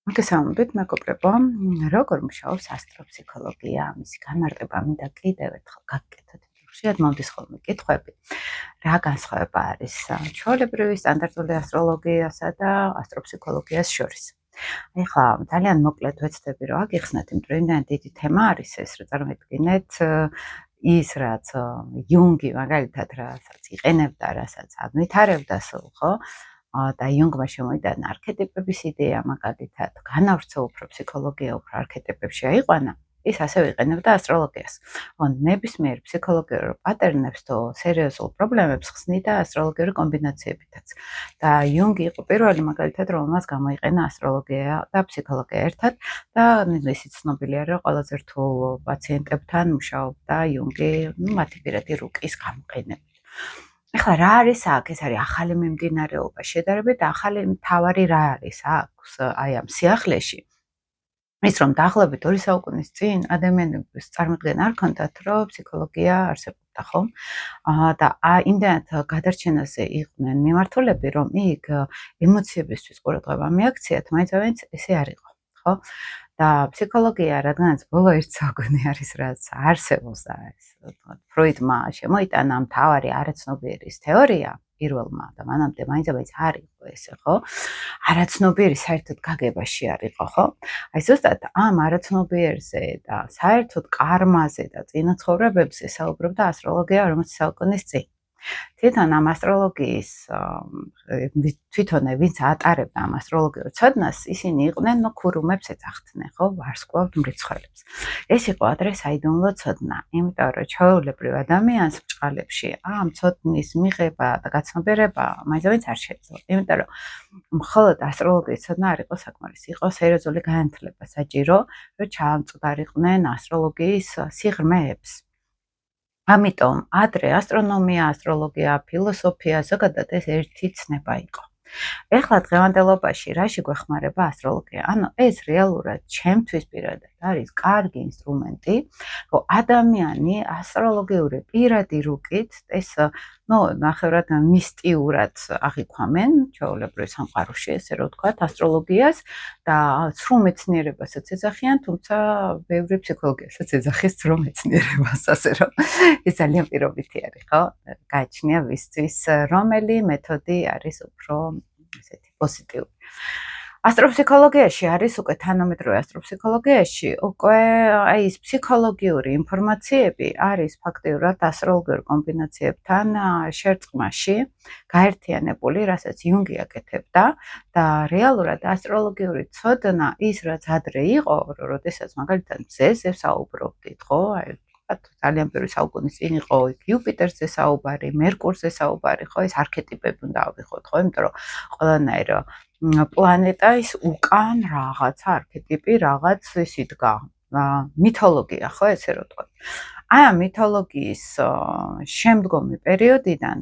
მოგესალმებით, მეგობრებო. როგორ მუშაობს ასტროფსიქოლოგია, მისი განმარტება მინდა კიდევ ერთხელ გაგკეთოთ. ხშირად მომდის ხოლმე კითხვები. რა განსხვავება არის ჩვეულებრივი სტანდარტული ასტროლოგიასა და ასტროფსიქოლოგიას შორის? ეხლა ძალიან მოკლედ ვეცდები რომ აგიხსნათ, იმიტომ რომ დიდი თემა არის ეს, რომ წარმოიდგინეთ ის რაც იუნგი მაგალითად რასაც იყენებდა, რასაც აღვითარებდა სულ, ხო? და იუნგმა შემოიტანა არქეტიპების იდეა მაგალითად, განავრცო უფრო ფსიქოლოგია, უფრო არქეტიპებში აიყვანა, ის ასევე იყენებდა ასტროლოგიას. ნებისმიერ ფსიქოლოგიურ პატერნებს თუ სერიოზულ პრობლემებს ხსნიდა ასტროლოგიური კომბინაციებითაც. და იუნგი იყო პირველი მაგალითად, რომელმაც გამოიყენა ასტროლოგია და ფსიქოლოგია ერთად და ისიც ცნობილია, რომ ყველაზე რთულ პაციენტებთან მუშაობდა იუნგი, მათი პირადი რუკის გამოყენებით. ეხლა რა არის აქ? ეს არის ახალი მიმდინარეობა შედარებით და ახალი მთავარი რა არის აქვს აი ამ სიახლეში? ის რომ დაახლოებით 2 საუკუნის წინ ადამიანებს წარმოდგენა არ ჰქონდათ, რომ ფსიქოლოგია არსებობდა, ხო? და იმდენად გადარჩენაზე იყვნენ მიმართულები, რომ იქ ემოციებისთვის ყურადღება მიაქციათ, მაინც ესე არ იყო, ხო? და ფსიქოლოგია, რადგანაც ბოლო 1 საუკუნე არის, რაც არსებობს და ეს ფროიდმა შემოიტანა მთავარი არაცნობიერის თეორია პირველმა და მანამდე მაინც არ იყო ესე, ხო? არაცნობიერი საერთოდ გაგებაში არ იყო, ხო? აი ზუსტად ამ არაცნობიერზე და საერთოდ კარმაზე და წინაცხოვრებებზე საუბრობდა ასტროლოგია 40 საუკუნის წინ. თვითონ ამ ასტროლოგიის თვითონ ვინც ატარებდა ამ ასტროლოგიურ ცოდნას, ისინი იყვნენ ქურუმებს ეძახდნენ, ხო, ვარსკვლავ მრიცხველებს. ეს იყო ადრე საიდუმლო ცოდნა, იმიტომ რომ ჩვეულებრივ ადამიანს ბჭყალებში ამ ცოდნის მიღება და გაცნობიერება მაინც არ შეეძლო. იმიტომ რომ მხოლოდ ასტროლოგიის ცოდნა არ იყო საკმარისი, იყო სერიოზული განათლება საჭირო, რომ ჩაამწვდარიყვნენ ასტროლოგიის სიღრმეებს. ამიტომ ადრე ასტრონომია, ასტროლოგია, ფილოსოფია ზოგადად ეს ერთი ცნება იყო. ეხლა დღევანდელობაში რაში გვეხმარება ასტროლოგია? ანუ ეს რეალურად ჩემთვის პირადად არის კარგი ინსტრუმენტი, რომ ადამიანი ასტროლოგიური პირადი რუკით ეს ნახევრად მისტიურად აღიქვამენ, ჩვეულებრივ სამყაროში ესე რომ ვთქვათ, ასტროლოგიას და სრულ მეცნიერებასაც ეძახიან, თუმცა ბევრი ფსიქოლოგიასაც ეძახის სრულ მეცნიერებას, ასე რომ ეს ძალიან პირობითი არის, ხო? გააჩნია ვისთვის რომელი მეთოდი არის უფრო ესეთი პოზიტიური. ასტროფსიქოლოგიაში არის უკვე თანამედროვე ასტროფსიქოლოგიაში უკვე აი ეს ფსიქოლოგიური ინფორმაციები არის ფაქტიურად ასტროლოგიურ კომბინაციებთან შერწყმაში გაერთიანებული, რასაც იუნგი აკეთებდა და რეალურად ასტროლოგიური ცოდნა ის რაც ადრე იყო, როდესაც მაგალითად მზეზე საუბრობდით, ხო? ძალიან პირველი საუკუნის წინ იყო იუპიტერზე საუბარი, მერკურზე საუბარი, ხო, ეს არქეტიპები უნდა ავიღოთ, ხო, იმიტომ რომ ყველანაირ პლანეტა ის უკან რაღაცა არქეტიპი, რაღაც ის იდგა, მითოლოგია, ხო, ესე რომ ვთქვათ. აი ამ მითოლოგიის შემდგომი პერიოდიდან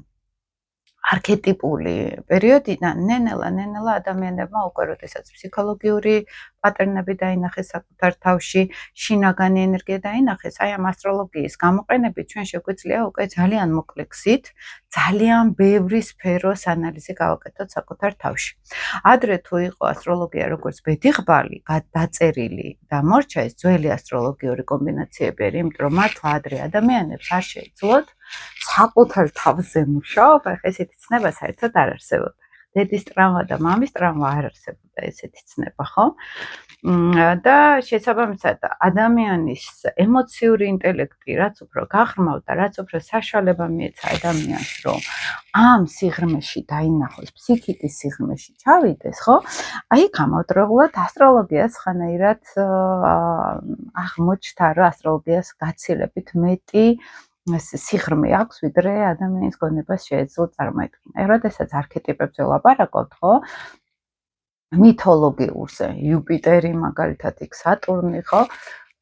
არქეტიპული პერიოდიდან ნენელა ადამიანებმა უკვე როდესაც ფსიქოლოგიური პატერნები დაინახეს საკუთარ თავში, შინაგანი ენერგია დაინახეს, აი ამ ასტროლოგიის გამოყენებით ჩვენ შეგვიძლია უკვე ძალიან მოკლე გზით ძალიან ბევრი სფეროს ანალიზი გავაკეთოთ საკუთარ თავში. ადრე თუ იყო ასტროლოგია როგორც ბედიღბალი, დაწერილი და მორჩა ეს ძველი ასტროლოგიური კომბინაციები, იმიტომ რომ მართლა ადრე ადამიანებს არ შეეძლოთ საკუთარ თავზე მუშაობა, ესეთი ცნება საერთოდ არ არსებობდა. დედის ტრავმა და მამის ტრავმა არ არსებობდა ესეთი ცნება, ხო? და შესაბამისად ადამიანის ემოციური ინტელექტი რაც უფრო გაღრმავდა, რაც უფრო საშუალება მიეცა ადამიანს, რომ ამ სიღრმეში დაინახოს, ფსიქიკის სიღრმეში ჩავიდეს, ხო? აი გამავდროულად ასტროლოგიას ხანეირად აღმოჩნდა, რომ ასტროლოგიას გაცილებით მეტი სიღრმე აქვს, ვიდრე ადამიანის გონებას შეეძლო წარმოედგინა. როდესაც არქეტიპებზე ვლაპარაკობთ, ხო? მითოლოგიურზე, იუპიტერი მაგალითად იქ სატურნი, ხო?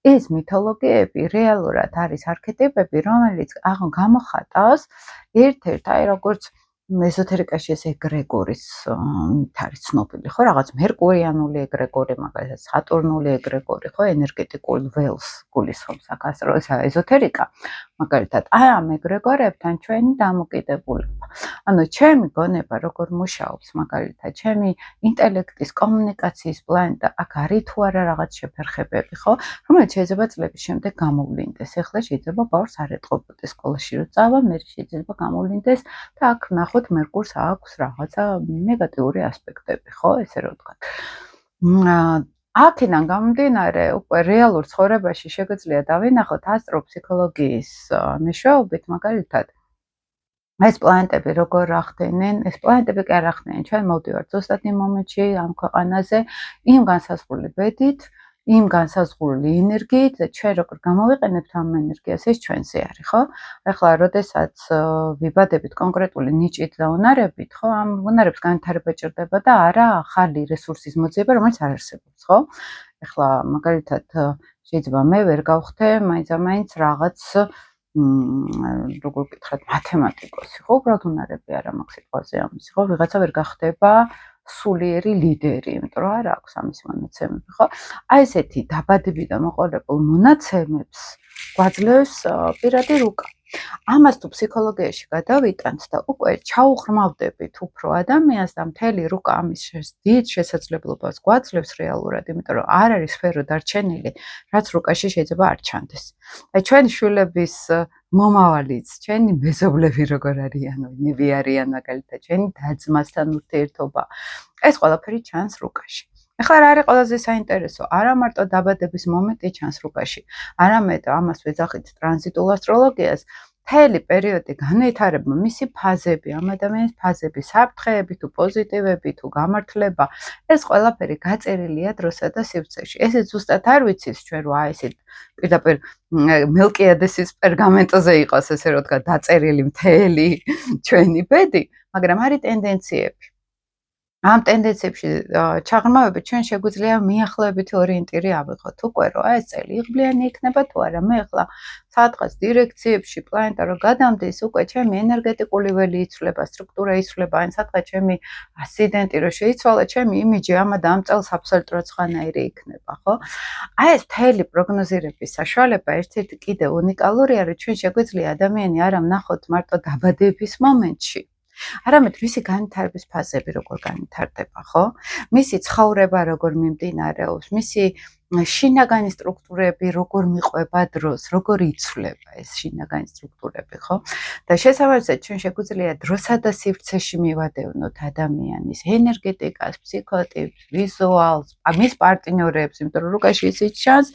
ეს მითოლოგიები რეალურად არის არქეტიპები, რომელიც გამოხატავს ერთ-ერთ, აი როგორც ეზოთერიკაში ეს ეგრეგორის არის ცნობილი, ხო, რაღაც მერკურიანული ეგრეგორი, მაგალითად სატურნული ეგრეგორი, ხო, ენერგეტიკულ ველს გულისხმობს აქ ეზოთერიკა, მაგალითად, აი ამ ეგრეგორებთან ჩვენი დამოკიდებულება. ანუ ჩემი გონება როგორ მუშაობს, მაგალითად, ჩემი ინტელექტის, კომუნიკაციის პლანეტა, აქ არის თუ არა რაღაც შეფერხებები, ხო, რომელიც შეიძლება წლების შემდეგ გამოვლინდეს. ეხლა შეიძლება ბავშვს არ ეტყობოდეს სკოლაში რომ წავა, მე შეიძლება გამოვლინდეს და აქ ნახოთ მერკურს აქვს რაღაცა ნეგატიური ასპექტები, ხო, ესე რომ ვთქვათ. აქედან გამომდინარე, უკვე რეალურ ცხოვრებაში შეგვიძლია დავინახოთ ასტროფსიქოლოგიის მეშვეობით, მაგალითად, ეს პლანეტები როგორ ახდენენ, ეს პლანეტები კი არ ახდენენ, ჩვენ მოვდივართ ზუსტად იმ მომენტში ამ ქვეყანაზე, იმ განსაზღვრული ბედით, იმ განსაზღვრული ენერგიით, ჩვენ როგორ გამოვიყენებთ ამ ენერგიას, ეს ჩვენზე არის, ხო? ეხლა, როდესაც ვიბადებით კონკრეტული ნიჭით და უნარებით, ხო, ამ უნარებს განვითარება ჭირდება და არა ახალი რესურსის მოძიება, რომელიც არ არსებობს, ხო? ეხლა, მაგალითად, შეიძლება მე ვერ გავხდე მაინც რაღაც როგორ ვკითხოთ, მათემატიკოსი, ხო, უბრალოდ უნარები არ მაქვს სიტყვაზე ამისი, ხო, ვიღაცა ვერ გახდება სულიერი ლიდერი, იმიტომ რომ არ აქვს ამის მონაცემები, ხო? აი ესეთი დაბადები და მოყოლებულ მონაცემებს გვაძლევს პირადი რუკა. ამას თუ ფსიქოლოგიაში გადავიტანთ და უკვე ჩაუღრმავდებით უფრო ადამიანს და მთელი რუკა ამის დიდ შესაძლებლობას გვაძლევს რეალურად, იმიტომ რომ არ არის სფერო დარჩენილი, რაც რუკაში შეიძლება არ ჩანდეს. აი ჩვენი შვილების მომავალიც, ჩვენი მეზობლები როგორ არიან, ვინები არიან მაგალითად, ჩვენი და-ძმასთან ურთიერთობა, ეს ყველაფერი ჩანს რუკაში. ეხლა რა არის ყველაზე საინტერესო? არა მარტო დაბადების მომენტი ჩანს რუკაში, არამედ ამას ვეძახით ტრანზიტულ ასტროლოგიას, მთელი პერიოდი განვითარება, მისი ფაზები, ამ ადამიანის ფაზები, საფრთხეები თუ პოზიტივები თუ გამართლება, ეს ყველაფერი გაწერილია დროსა და სივრცეში. ესე ზუსტად არ ვიცის ჩვენ რა ესეთ პირდაპირ მელკიადესის პერგამენტზე იყოს, ესე რომ ვთქვა, დაწერილი მთელი ჩვენი ბედი, მაგრამ არის ტენდენციები. ამ ტენდენციებში ჩაღრმავებით ჩვენ შეგვიძლია მიახლოებითი ორიენტირი ავიღოთ უკვე რომ ეს წელი იღბლიანი იქნება თუ არა. მე ახლა სადღაც დირექციებში პლანეტა რომ გადამდის, უკვე ჩემი ენერგეტიკული ველი იცვლება, სტრუქტურა იცვლება, ან სადღაც ჩემი ასციდენტი რომ შეიცვალა, ჩემი იმიჯი ამა და ამ წელს აბსოლუტურად სხვანაირი იქნება, ხო? აი ეს მთელი პროგნოზირების საშუალება ერთ-ერთი კიდევ უნიკალურია, რომ ჩვენ შეგვიძლია ადამიანი არ ვნახოთ მარტო დაბადების მომენტში, არამედ მისი განვითარების ფაზები როგორ განვითარდება, ხო? მისი ცხოვრება როგორ მიმდინარეობს, მისი შინაგანი სტრუქტურები როგორ მიყვება დროს, როგორ იცვლება ეს შინაგანი სტრუქტურები, ხო? და შესაბამისად ჩვენ შეგვიძლია დროსა და სივრცეში მივადევნოთ ადამიანის ენერგეტიკას, ფსიქოტიპს, ვიზუალს, მის პარტნიორებს, იმიტომ რომ რუკაში ისიც ჩანს,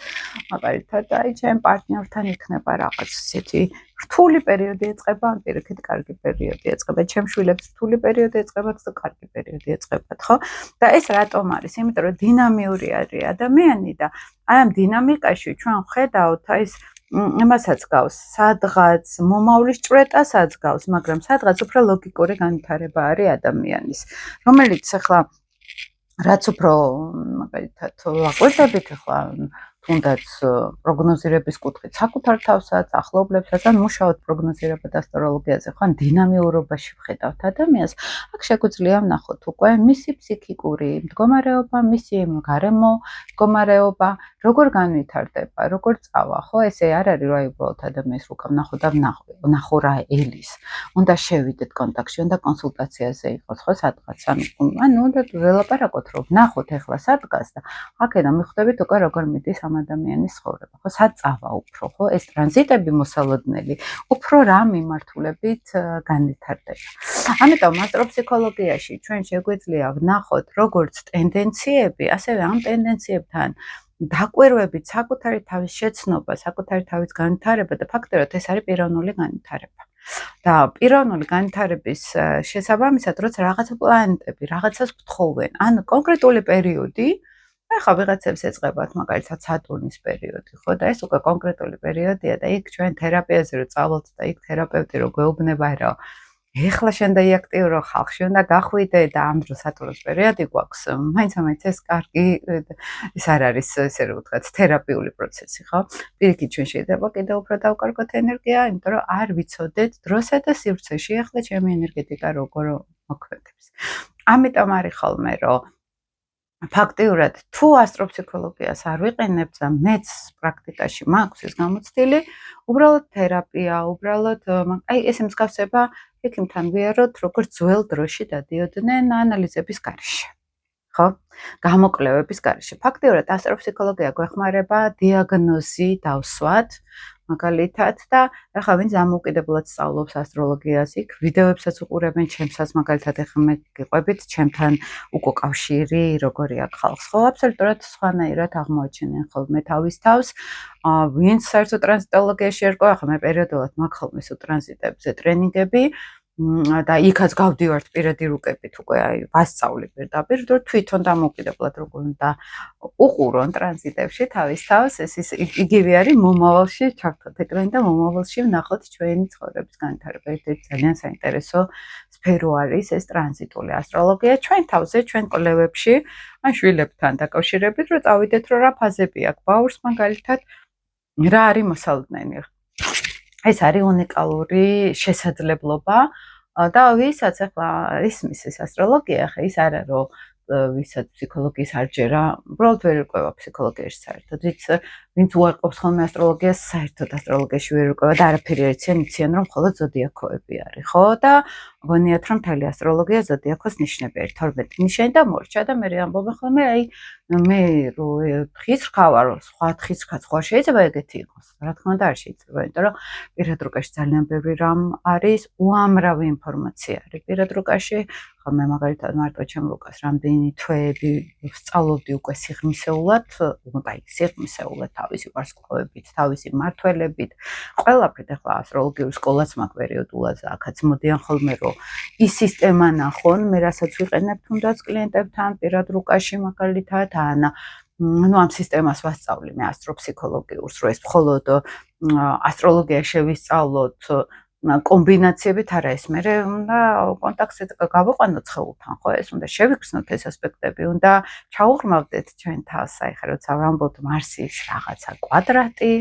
მაგალითად, აი ჩემ პარტნიორთან იქნება რაღაც ისეთი რთული პერიოდი ეწყება, ან პირიქით კარგი პერიოდი ეწყება. ჩემ შვილებს რთული პერიოდი ეწყებათ და კარგი პერიოდი ეწყებათ, ხო? და ეს რატომ არის? იმიტომ რომ დინამიური არის ადამიანი და აი ამ დინამიკაში ჩვენ ვხედავთ აი ეს იმასაც გავს, სადღაც მომავლის ჭვრეტასაც გავს, მაგრამ სადღაც უფრო ლოგიკური განვითარება არის ადამიანის, რომელიც ახლა რაც უფრო მაგალითად ვაკვირდებით ახლა თუნდაც პროგნოზირების კუთხით საკუთარ თავსაც, ახლობლებსაც, ან მუშაობთ პროგნოზირება და ასტროლოგიაზე, ხო, ან დინამიურობაში ვხედავთ ადამიანს, აქ შეგვიძლია ვნახოთ უკვე მისი ფსიქიკური მდგომარეობა, მისი გარემო მდგომარეობა, როგორ განვითარდება, როგორ წავა, ხო, ესე არ არის რომ აი უბრალოდ ადამიანის რუკა ვნახო და ვნახო რა ელის. უნდა შევიდეთ კონტაქტში, უნდა კონსულტაციაზე იყოს, ხო, სადღაც, ანუ უნდა ველაპარაკოთ, რომ ვნახოთ ახლა სადღაც და აქედან მიხვდებით უკვე როგორ მიდის ამ ადამიანის ცხოვრება, ხო, სად წავა უფრო, ხო, ეს ტრანზიტები მოსალოდნელი, უფრო რა მიმართულებით განვითარდება. ამიტომ ასტროფსიქოლოგიაში ჩვენ შეგვიძლია ვნახოთ როგორც ტენდენციები, ასევე ამ ტენდენციებთან დაკვირვებით საკუთარი თავის შეცნობა, საკუთარი თავის განვითარება და ფაქტობრივად ეს არის პიროვნული განვითარება. და პიროვნული განვითარების შესაბამისად, როცა რაღაცა პლანეტები რაღაცას გთხოვენ, ან კონკრეტული პერიოდი, ახლა ვიღაცებს ეწყებათ მაგალითად სატურნის პერიოდი, ხო, და ეს უკვე კონკრეტული პერიოდია და იქ ჩვენ თერაპიაზე რომ წავალთ და იქ თერაპევტი რო გვეუბნება, რომ ეხლა შენ დაიაქტიურო, ხალხში უნდა გახვიდე და ამ დროს სატურნის პერიოდი გვაქვს. მაინც ეს კარგი ის არ არის ესე რომ ვთქვათ თერაპიული პროცესი, ხო? პირიქით ჩვენ შეიძლება კიდევ უფრო დავკარგოთ ენერგია, იმიტომ რომ არ ვიცოდეთ დროსა და სივრცეში ახლა ჩემი ენერგეტიკა როგორ მოქმედებს. ამიტომ არის ხოლმე რომ ფაქტიურად თუ ასტროფსიქოლოგიას არ ვიყენებთ და მეც პრაქტიკაში მაქვს ეს გამოცდილი, უბრალოდ თერაპია, უბრალოდ აი ესე მსგავსება ექიმთან ვიაროთ, როგორც ძველ დროში დადიოდნენ ანალიზების გარეშე. ხო? გამოკვლევების გარეშე. ფაქტიურად ასტროფსიქოლოგია გვეხმარება დიაგნოზი დავსვათ, მაგალითად და ახლა ვინც ამოუკიდებლად სწავლობს ასტროლოგიას, იქ ვიდეოებსაც უყურებენ, ჩემსაც მაგალითად ახლა მე გიყვებით, ჩემთან უკო კავშირი როგორი აქვს ხალხს, ხო, აბსოლუტურად სხვანაირად აღმოაჩენენ ხოლმე თავის თავს. ვინც საერთოდ ტრანზიტოლოგიაში ერკვა, ახლა მე პერიოდულად მაქვს ხოლმე სულ ტრანზიტებზე ტრენინგები. და იქაც გავდივართ პირადი რუკებით უკვე აი ვასწავლი პირდაპირ რომ თვითონ დამოუკიდებლად როგორ უნდა უყურონ ტრანზიტებში თავის თავს ეს იგივე არის მომავალში ჩავთვალთ ეკრანი და მომავალში ვნახოთ ჩვენი ცხოვრების განვითარება ერთ-ერთი ძალიან საინტერესო სფერო არის ეს ტრანზიტული ასტროლოგია ჩვენ თავზე ჩვენ კვლევებში ან შვილებთან დაკავშირებით რომ წავიდეთ რომ რა ფაზები აქვს ბაურს მაგალითად რა არის მოსალოდნელი ეს არის უნიკალური შესაძლებლობა და ვისაც ახლა ისმის ეს ასტროლოგია, ხა ის არა რომ ვისაც ფსიქოლოგიის არ ჯერა, უბრალოდ ვერ იყვება ფსიქოლოგიაში საერთოდ. ვინც უარყოფს ხოლმე ასტროლოგიას, საერთოდ ასტროლოგიაში ვერ იყვება და არაფერი არ იციან, რომ მხოლოდ ზოდიაქოები არის, ხო? და გონიათ რომ მთელი ასტროლოგია ზოდიაქოს ნიშნები არის 12 ნიშანი და მორჩა და მე ამბობენ ხოლმე აი მე რო თხის რქავა რომ სხვა თხის რქა სხვა შეიძლება ეგეთი იყოს. რა თქმა უნდა არ შეიძლება, იმიტომ რომ პირად რუკაში ძალიან ბევრი რამ არის, უამრავი ინფორმაცია არის პირად რუკაში. ხო მე მაგალითად მარტო ჩემ რუკას რამდენი თვეები ვსწავლობდი უკვე სიღრმისეულად, აი სიღრმისეულად თავისი ვარსკვლავებით, თავისი მართველებით, ყველაფრით ახლა ასტროლოგიური სკოლაც მაქვს პერიოდულად, აქაც მოდიან ხოლმე რომ ის სისტემა ნახონ, მე რასაც ვიყენებ თუნდაც კლიენტებთან პირად რუკაში მაგალითად ან ну ამ სისტემას ვასწავლი მე ასტროფსიქოლოგიურს, რომ ეს მხოლოდ ასტროლოგია შევისწავლოთ კომბინაციებით არა ეს მე უნდა კონტაქტზე გავიყვანოთ ხეულთან ხო ეს უნდა შევიგრძნოთ ეს ასპექტები უნდა ჩაუღრმავდეთ ჩვენ თავს აი ხა როცა ვამბობთ მარსის რაღაცა კვადრატი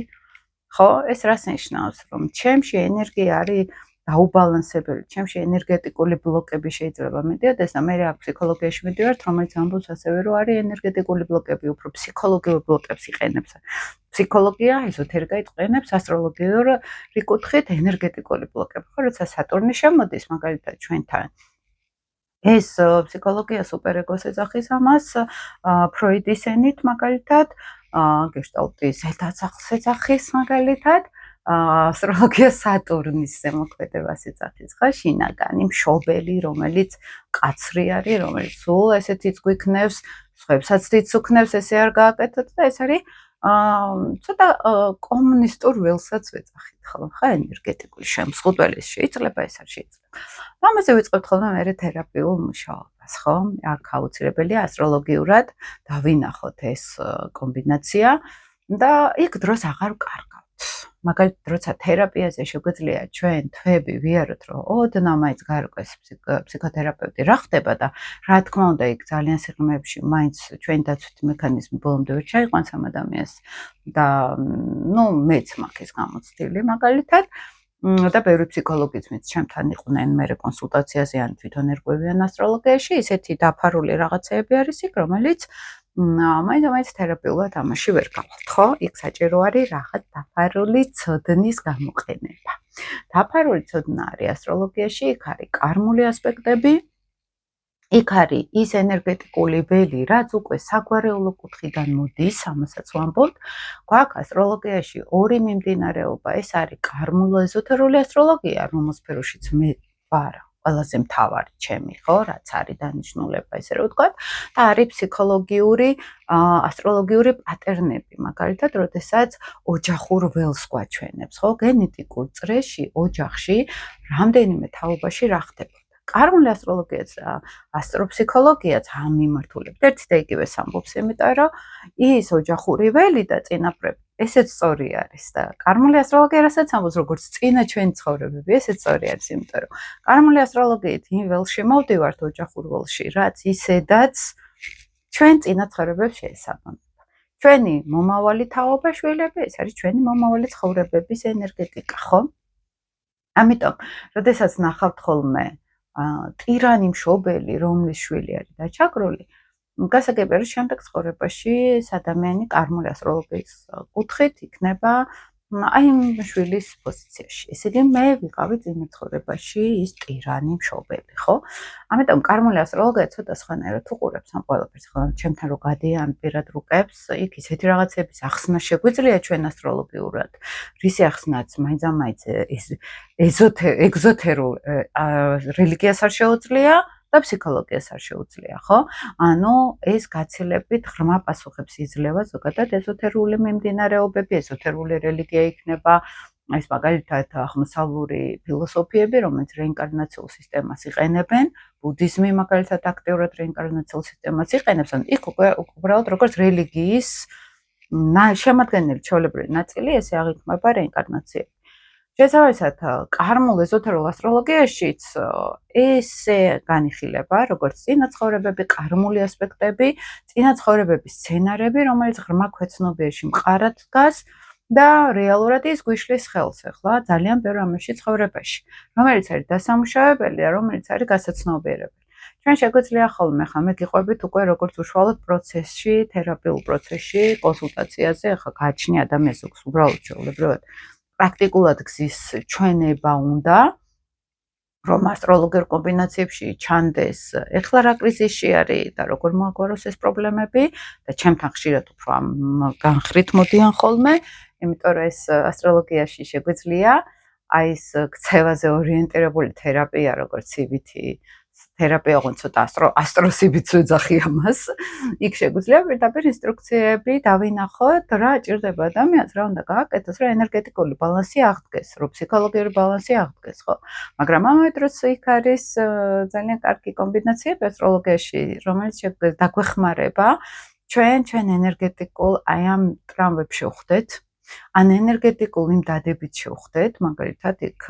ხო ეს რას ნიშნავს რომ ჩემში ენერგია არის დაუბალანსებელი ჩემში ენერგეტიკული ბლოკები შეიძლება მიდიოდეს და მე რა ფსიქოლოგიაში მიდივართ რომელიც ამბობს ასევე რომ არის ენერგეტიკული ბლოკები უფრო ფსიქოლოგიურ ბლოკებს იყენებს ფსიქოლოგია ეზოთერიკა იყენებს ასტროლოგიურ რიკუთხით ენერგეტიკული ბლოკები ხო როცა სატურნი შემოდის მაგალითად ჩვენთან ეს ფსიქოლოგია სუპერეგოს ეძახის ამას ფროიდის ენით მაგალითად გეშტალტის ზედაცახს ეძახის მაგალითად ასტროლოგია სატურნის ზემოქმედებას ეძახის ხა შინაგანი მშობელი რომელიც კაცრი არის რომელიც სულ ესეთიც გვიქნევს სხვებსაც თიც უქნევს ესე არ გააკეთოთ და ეს არის ცოტა კომუნისტურ ველსაც ვეძახით ხო ხა ენერგეტიკული შემსხუტველი შეიძლება ეს არ შეიძლება ამაზე ვიწყებთ ხოლმე მე თერაპიულ მუშაობას ხო აქ აუცილებელია ასტროლოგიურად დავინახოთ ეს კომბინაცია და იქ დროს აღარ ვკარგავთ მაგალითად როცა თერაპიაზე შეგვიძლია ჩვენ თვეები ვიაროთ რომ ოდნავ მაინც გარკვეს ფსიქოთერაპევტი რა ხდება და რა თქმა უნდა იქ ძალიან სიღრმეებში მაინც ჩვენი დაცვითი მექანიზმი ბოლომდე ვერ ჩაიყვანს ამ ადამიანს და ნუ მეც მაქვს ეს გამოცდილი მაგალითად და ბევრი ფსიქოლოგიც მეც ჩემთან იყვნენ მე კონსულტაციაზე ან თვითონ ერკვევიან ასტროლოგიაში ისეთი დაფარული რაღაცეები არის იქ რომელიც მაინც თერაპიულად ამაში ვერ გავალთ, ხო? იქ საჭირო არის რაღაც დაფარული ცოდნის გამოყენება. დაფარული ცოდნა არის ასტროლოგიაში, იქ არის კარმული ასპექტები, იქ არის ის ენერგეტიკული ველი, რაც უკვე საგვარეულო კუთხიდან მოდის, ამასაც ვამბობთ. გვაქვს ასტროლოგიაში ორი მიმდინარეობა, ეს არის კარმულო-ეზოთერული ასტროლოგია, რომელ სფეროშიც მე ვარ. ყველაზე მთავარი ჩემი ხო რაც არის დანიშნულება ესე რომ ვთქვა და არის ფსიქოლოგიური ასტროლოგიური პატერნები მაგალითად როდესაც ოჯახურ ველს გვაჩვენებს ხო გენეტიკურ წრეში ოჯახში რამდენიმე თაობაში რა ხდება კარმული ასტროლოგიაც და ასტროფსიქოლოგიაც ამ მიმართულებით ერთი და იგივეს ამბობს იმიტომ რომ ის ოჯახური ველი და წინაპრები ესეც სწორი არის და კარმული ასტროლოგია რასაც ამბობს როგორც წინა ჩვენი ცხოვრებები, ესეც სწორი არის, იმიტომ რომ კარმული ასტროლოგიით იმ ველში მოვდივართ ოჯახურ ველში, რაც ისედაც ჩვენ წინა ცხოვრებებს შეესაბამება. ჩვენი მომავალი თაობა შვილები, ეს არის ჩვენი მომავალი ცხოვრებების ენერგეტიკა, ხო? ამიტომ, როდესაც ნახავთ ხოლმე ტირანი მშობელი, რომლის შვილი არის დაჩაგრული, გასაგებია რომ შემდეგ ცხოვრებაში ადამიანი კარმული ასტროლოგიის კუთხით იქნება აი იმ შვილის პოზიციაში. ესე იგი მე ვიყავი წინა ცხოვრებაში ის ტირანი მშობელი, ხო? ამიტომ კარმული ასტროლოგია ცოტა სხვანაირად უყურებს ამ ყველაფერს, ხო? ჩემთან რო გადიან პირად რუკებს, იქ ისეთი რაღაცების ახსნა შეგვიძლია ჩვენ ასტროლოგიურად, რისი ახსნაც მაინც ეგზოთერულ რელიგიას არ შეუძლია და ფსიქოლოგიას არ შეუძლია, ხო? ანუ ეს გაცილებით ღრმა პასუხებს იძლევა ზოგადად ეზოთერული მიმდინარეობები, ეზოთერული რელიგია იქნება, ეს მაგალითად აღმოსავლური ფილოსოფიები, რომელიც რეინკარნაციულ სისტემას იყენებენ, ბუდიზმი მაგალითად აქტიურად რეინკარნაციულ სისტემას იყენებს, ანუ იქ უბრალოდ როგორც რელიგიის შემადგენელი ჩვეულებრივი ნაწილი, ესე აღიქმება რეინკარნაციები. შესაბამისად, კარმულ ეზოთერულ ასტროლოგიაშიც ესე განიხილება, როგორც წინა ცხოვრებები, კარმული ასპექტები, წინა ცხოვრებების სცენარები, რომელიც ღრმა ქვეცნობიერში მყარად დგას და რეალურად ის გვიშლის ხელს ახლა ძალიან ბევრ ამაში ცხოვრებაში, რომელიც არის დასამუშავებელი და რომელიც არის გასაცნობიერებელი. ჩვენ შეგვიძლია ხოლმე ხა მე გიყვებით უკვე როგორც უშუალოდ პროცესში, თერაპიულ პროცესში, კონსულტაციაზე, ხა გააჩნია ადამიანს აქვს უბრალოდ ჩვეულებრივად პრაქტიკულად გზის ჩვენება უნდა, რომ ასტროლოგიურ კომბინაციებში ჩანდეს ეხლა რა კრიზისში არის და როგორ მოაგვაროს ეს პრობლემები და ჩემთან ხშირად უფრო ამ განხრით მოდიან ხოლმე, იმიტომ რომ ეს ასტროლოგიაში შეგვიძლია აი ეს ქცევაზე ორიენტირებული თერაპია, როგორც CBT თერაპია, ოღონდ ცოტა ასტროსიბიც ვეძახი ამას. იქ შეგვიძლია პირდაპირ ინსტრუქციები დავინახოთ, რა ჭირდება ადამიანს, რა უნდა გააკეთოს, რომ ენერგეტიკული ბალანსი აღდგეს, რომ ფსიქოლოგიური ბალანსი აღდგეს, ხო? მაგრამ ამავე დროს იქ არის ძალიან კარგი კომბინაციები ასტროლოგიაში, რომელიც დაგვეხმარება ჩვენ ენერგეტიკულ აი ამ ტრამვებში ვხვდეთ. ან ენერგეტიკულ იმ დადებით შევხვდეთ, მაგალითად, იქ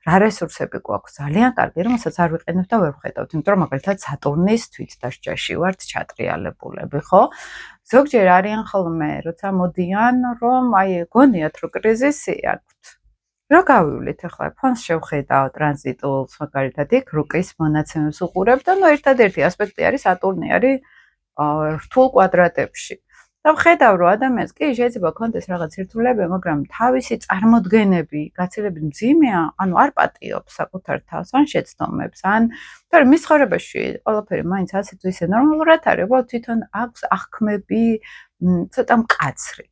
რა რესურსები გვაქვს ძალიან კარგი, რომელსაც არ ვიყენებთ და ვერ ვხედავთ, იმიტომ რომ მაგალითად სატურნის თვითდასჯაში ვართ ჩატრიალებულები, ხო? ზოგჯერ არიან ხოლმე, როცა მოდიან, რომ აი გონიათ, რომ კრიზისი აქვთ. რა გავივლით ახლა, ფონს შევხედავ ტრანზიტულს, მაგალითად, იქ რუკის მონაცემებს უყურებ და ნუ ერთადერთი ასპექტი არის სატურნი არის რთულ კვადრატებში. და ვხედავ, რომ ადამიანს კი შეიძლება ქონდეს რაღაც ერთულები, მაგრამ თავისი წარმოდგენები გაცილებით მძიმეა, ანუ არ პატიობს საკუთარ თავს, ან შეცდომებს, ან თორემ მის ცხოვრებაში ყველაფერი მაინც ასე თუ ისე ნორმალურად არის, უბრალოდ თვითონ აქვს აღქმები ცოტა მკაცრი.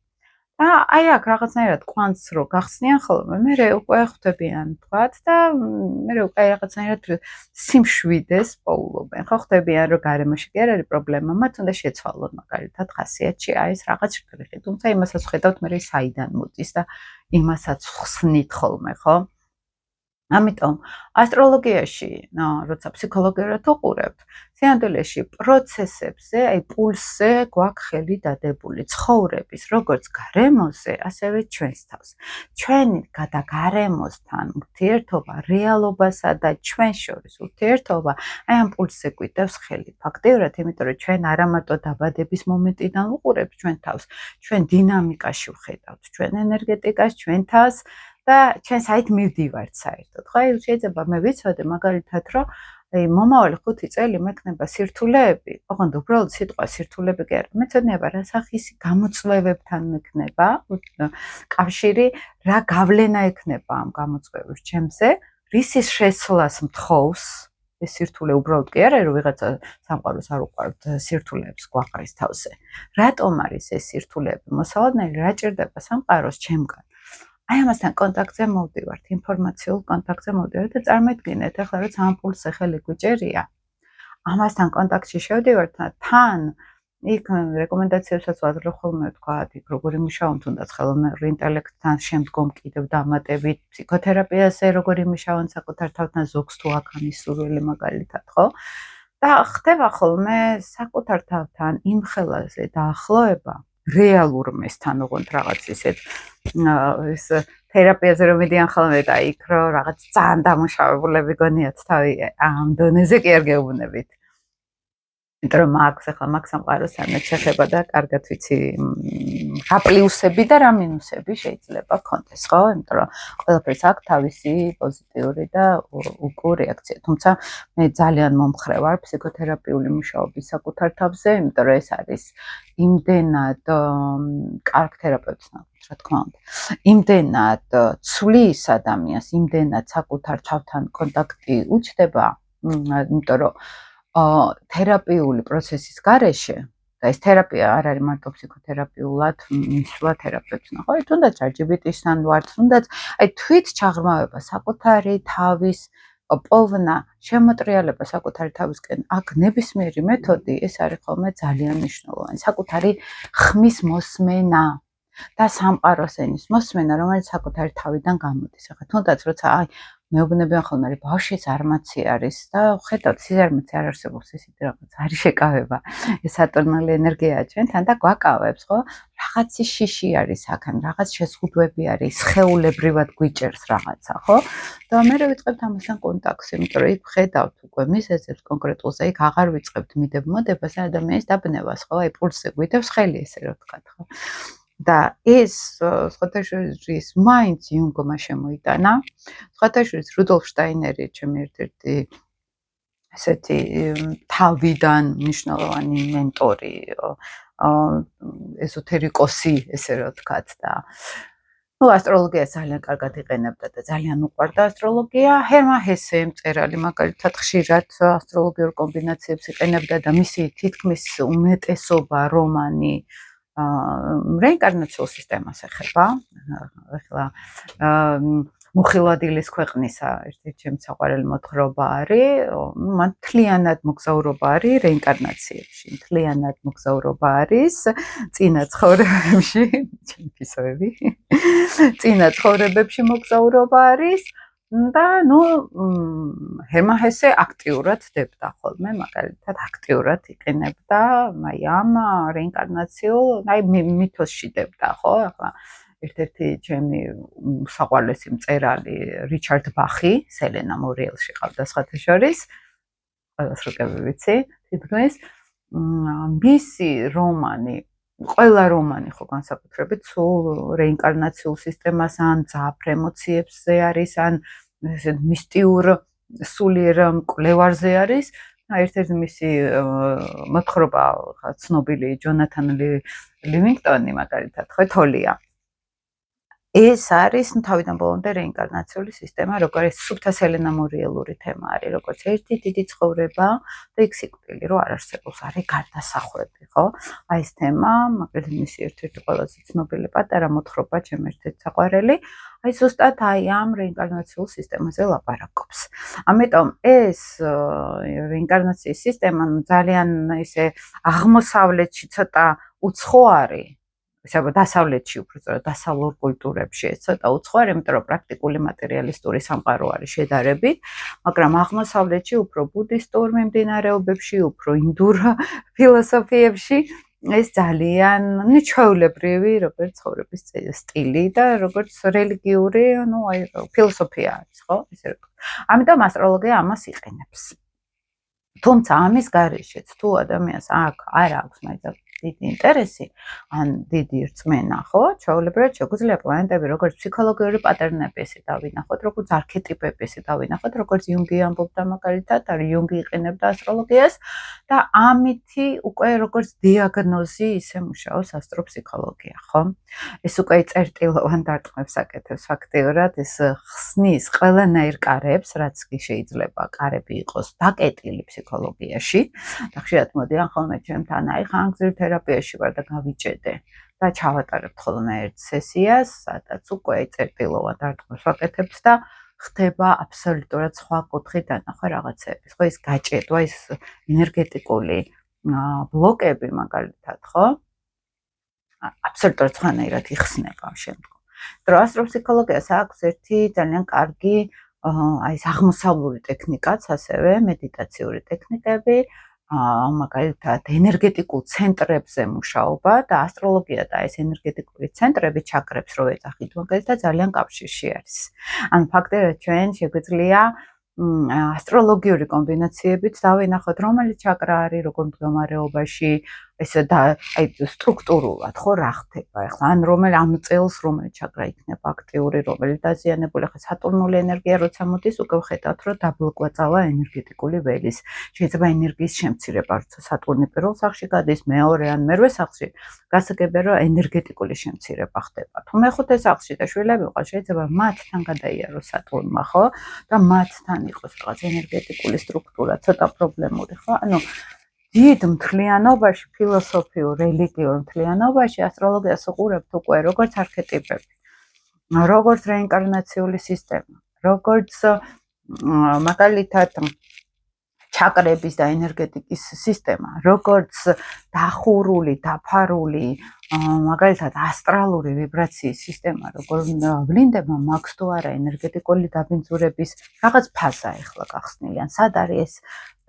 და აი აქ რაღაცნაირად კვანტს რო გახსნიან ხოლმე, მე უკვე ხვდებიან თქვათ და მე უკვე რაღაცნაირად სიმშვიდეს პოულობენ. ხო ხვდებიან, რომ გარემოში კი არ არის პრობლემა, მათ უნდა შეცვალონ მაგალითად ხასიათში აი ეს რაღაც შტრიხი. თუმცა იმასაც ხედავთ მე საიდან მოდის და იმასაც ხსნით ხოლმე, ხო? ამიტომ ასტროლოგიაში, როცა ფსიქოლოგიურად უყურებთ, სინამდვილეში პროცესებზე, აი პულსზე გვაქვს ხელი დადებული ცხოვრების, როგორც გარემოზე, ასევე ჩვენს თავს. ჩვენი და გარემოსთან ურთიერთობა, რეალობასა და ჩვენ შორის ურთიერთობა, აი ამ პულსზე გვიდევს ხელი. ფაქტიურად, იმიტომ რომ ჩვენ არა მარტო დაბადების მომენტიდან ვუყურებთ ჩვენ თავს, ჩვენ დინამიკაში ვხედავთ, ჩვენ ენერგეტიკას, ჩვენ თავს და ჩვენ საით მივდივართ საერთოდ. ხო, აი შეიძლება მე ვიცოდე მაგალითად, რომ აი მომავალი 5 წელი მექნება სირთულეები, ოღონდ უბრალოდ სიტყვა სირთულეები კი არა, მეცოდნეობა რა სახის გამოწვევებთან მექნება კავშირი, რა გავლენა ექნება ამ გამოწვევებს ჩემზე, რისის შესვლას მთხოვს ეს სირთულე უბრალოდ კი არა, რომ ვიღაცა სამყაროს არ უყვართ სირთულეებს გვაყრის თავზე. რატომ არის ეს სირთულეები მოსალოდნელი, რა ჭირდება სამყაროს ჩემგან? აი ამასთან კონტაქტზე მოვდივართ, ინფორმაციულ კონტაქტზე მოვდივართ და წარმოიდგინეთ, ახლა როცა ამ პულსზე ხელი გვიჭერია, ამასთან კონტაქტში შევდივართ და თან იქ რეკომენდაციებსაც ვაძლევ ხოლმე ვთქვათ, იქ როგორი მუშაობ თუნდაც ხელოვნური ინტელექტთან, შემდგომ კიდევ დამატებით ფსიქოთერაპიაზე როგორი მუშაობ საკუთარ თავთან ზოგს თუ აქ ამის სურვილი მაგალითად, ხო? და ხდება ხოლმე საკუთარ თავთან იმ ხელაზე დაახლოება რეალურ მესთან ოღონდ რაღაც ისეთ ეს თერაპიაზე რომ მიდიან ხოლმე და იქ რომ რაღაც ძალიან დამუშავებულები გონიათ თავი ამ დონეზე კი არ გეუბნებით. იმიტომ რომ მაქვს ახლა მაგ სამყაროსთან შეხება და კარგად ვიცი რა პლუსები და რა მინუსები შეიძლება გქონდეს, ხო? იმიტომ რომ ყველაფერს აქვს თავისი პოზიტიური და უკუ რეაქცია. თუმცა მე ძალიან მომხრე ვარ ფსიქოთერაპიული მუშაობის საკუთარ თავზე, იმიტომ რომ ეს არის იმდენად კარგ თერაპევტს ნაკლებს, რა თქმა უნდა. იმდენად ცვლის ადამიანს, იმდენად საკუთარ თავთან კონტაქტი უჩნდება, იმიტომ რომ თერაპიული პროცესის გარეშე და ეს თერაპია არ არის მარტო ფსიქოთერაპიულად მისვლა თერაპევტთან, ხო? თუნდაც LGBT-სთან ვართ, თუნდაც აი თვით ჩაღრმავება საკუთარი თავის პოვნა, შემოტრიალება საკუთარი თავისკენ, აქ ნებისმიერი მეთოდი ეს არის ხოლმე ძალიან მნიშვნელოვანი. საკუთარი ხმის მოსმენა და სამყაროს ენის მოსმენა, რომელიც საკუთარი თავიდან გამოდის. ახლა თუნდაც როცა აი მეუბნებიან ხოლმე, რომ ბავშვის არმაცი არის და ხედავთ, სიზარმაცე არ არსებობს, ისეთი რაღაც არის შეკავება. ეს სატურნული ენერგიაა ჩვენთან და გვაკავებს, ხო? რაღაცი შიში არის აქან, რაღაც შეზღუდვები არის, სხეულებრივად გვიჭერს რაღაცა, ხო? და მე ვიწყებთ ამასთან კონტაქტს, იმიტომ რომ იქ ხედავთ უკვე მიზეზებს კონკრეტულს, იქ აღარ ვიწყებთ მიდებ-მოდებას, ადამიანის დაბნევას, ხო? აი პულსზე გვიდევს ხელი, ესე რომ ვთქვათ, ხო? და ეს სხვათაშორის მაინც იუნგმა შემოიტანა, სხვათაშორის რუდოლფ შტაინერი, ჩემი ერთ-ერთი ესეთი თავიდან მნიშვნელოვანი მენტორი, ეზოთერიკოსი, ესე რომ ვთქვათ და ასტროლოგიას ძალიან კარგად იყენებდა და ძალიან უყვარდა ასტროლოგია. ჰერმან ჰესე მწერალი მაგალითად ხშირად ასტროლოგიურ კომბინაციებს იყენებდა და მისი თითქმის უმეტესობა რომანი რეინკარნაციულ სისტემას ეხება. ახლა მუხილადილის ქვეყნისა ერთ-ერთი ჩემი საყვარელი მოთხრობა არის, მან მთლიანად მოგზაურობა არის რეინკარნაციებში, მთლიანად მოგზაურობა არის წინა ცხოვრებებში, ჩემი ფისოები, წინა ცხოვრებებში მოგზაურობა არის და ნუ ჰერმან ჰესე აქტიურად დებდა ხოლმე, მაგალითად აქტიურად იყენებდა აი ამ რეინკარნაციულ, აი მითოსში დებდა, ხო? ახლა ერთ-ერთი ჩემი საყვარლესი მწერალი რიჩარდ ბახი, სელენა მორიელში ყავდა სხვათა შორის, ყველას რუკები ვიცი, თითქმის მისი რომანი, ყველა რომანი ხო განსაკუთრებით სულ რეინკარნაციულ სისტემას ან ძაფ ემოციებზე არის, ან ესეთ მისტიურ სულიერ მკვლევარზე არის. ერთ-ერთი მისი მოთხრობა ცნობილი ჯონათან ლივინგტონი მაგალითად ხო თოლია. ეს არის თავიდან ბოლომდე რეინკარნაციული სისტემა, როგორც სუფთა სელენა მორიელური თემა არის, როგორც ერთი დიდი ცხოვრება და იქ სიკვდილი რო არ არსებობს, არის გარდასახვები, ხო? აი ეს თემა, მაგალითად მისი ერთ-ერთი ყველაზე ცნობილი პატარა მოთხრობა, ჩემი ერთ-ერთი საყვარელი, აი ზუსტად აი ამ რეინკარნაციულ სისტემაზე ლაპარაკობს. ამიტომ ეს რეინკარნაციის სისტემა ძალიან ისე აღმოსავლეთში ცოტა უცხო არის. ისე დასავლეთში უფრო სწორად დასავლურ კულტურებში ეს ცოტა უცხო არის, იმიტომ რომ პრაქტიკული მატერიალისტური სამყარო არის შედარებით, მაგრამ აღმოსავლეთში უფრო ბუდისტურ მიმდინარეობებში, უფრო ინდურ ფილოსოფიებში ეს ძალიან ჩვეულებრივი როგორც ცხოვრების სტილი და როგორც რელიგიური, ну აი ფილოსოფია არის, ხო? ესე რომ. ამიტომ ასტროლოგია ამას იყენებს. თუმცა ამის გარეშეც თუ ადამიანს არ აქვს მაინც დიდი ინტერესი, ან დიდი რწმენა, ხო? ჩვეულებრივად შეგვიძლია პლანეტები, როგორც ფსიქოლოგიური პატერნები ესე დავინახოთ, როგორც არქეტიპები ესე დავინახოთ, როგორც იუნგი ამბობდა მაგალითად, არის იუნგი იყენებდა ასტროლოგიას და ამითი უკვე როგორც დიაგნოზი ისე მუშაობს ასტროფსიქოლოგია, ხო? ეს უკვე წერტილოვან დარტყმებს აკეთებს ფაქტიურად, ეს ხსნის ყველანაირ კარებს, რაც კი შეიძლება კარები იყოს დაკეტილი ფსიქოლოგიაში და ხშირად მოდიან ხოლმე ჩემთან, აი ხანგრძლივ თერაპიაში ვარ და გავიჭედე და ჩავატარებთ ხოლმე ერთ სესიას, სადაც უკვე წერტილოვან დარტყმებს ვაკეთებთ და ხდება აბსოლუტურად სხვა კუთხით დანახვა რაღაცების, ხო, ის გაჭედვა, ის ენერგეტიკული ბლოკები მაგალითად, ხო? აბსოლუტურად სხვანაირად იხსნება ამ შემდგომ. დრო ასტროფსიქოლოგიას აქვს ერთი ძალიან კარგი აი ეს აღმოსავლური ტექნიკაც, ასევე მედიტაციური ტექნიკები, მაგალითად ენერგეტიკულ ცენტრებზე მუშაობა და ასტროლოგია და ეს ენერგეტიკული ცენტრები ჩაკრებს რო ეძახით მაგალითად ძალიან კავშირში არის. ანუ ფაქტობრივად ჩვენ შეგვიძლია ასტროლოგიური კომბინაციებით დავინახოთ რომელი ჩაკრა არის როგორ მდგომარეობაში ესე და აი სტრუქტურულად ხო რა ხდება ახლა ან რომელი ამ წელს რომელი ჩაკრა იქნება აქტიური რომელი დაზიანებული ახლა სატურნული ენერგია როცა მოდის უკვე ვხედავთ რომ დაბლოკვაწავა ენერგეტიკული ველის შეიძლება ენერგიის შემცირება როცა სატურნი პირველ სახლში გადის მეორე ან მერვე სახლში გასაგებია რომ ენერგეტიკული შემცირება ხდება თუ მეხუთე სახლში და შვილები ყავს შეიძლება მათთან გადაიაროს სატურნმა ხო და მათთან იყოს რაღაც ენერგეტიკული სტრუქტურა ცოტა პრობლემური ხო ანუ დიდ მთლიანობაში ფილოსოფიურ რელიგიურ მთლიანობაში ასტროლოგიას უყურებთ უკვე როგორც არქეტიპები როგორც რეინკარნაციული სისტემა როგორც მაგალითად ჩაკრების და ენერგეტიკის სისტემა როგორც დახურული დაფარული მაგალითად ასტრალური ვიბრაციის სისტემა როგორ ვლინდება მაქვს თუ არა ენერგეტიკული დაბინძურების რაღაც ფაზა ახლა გახსნილი ან სად არის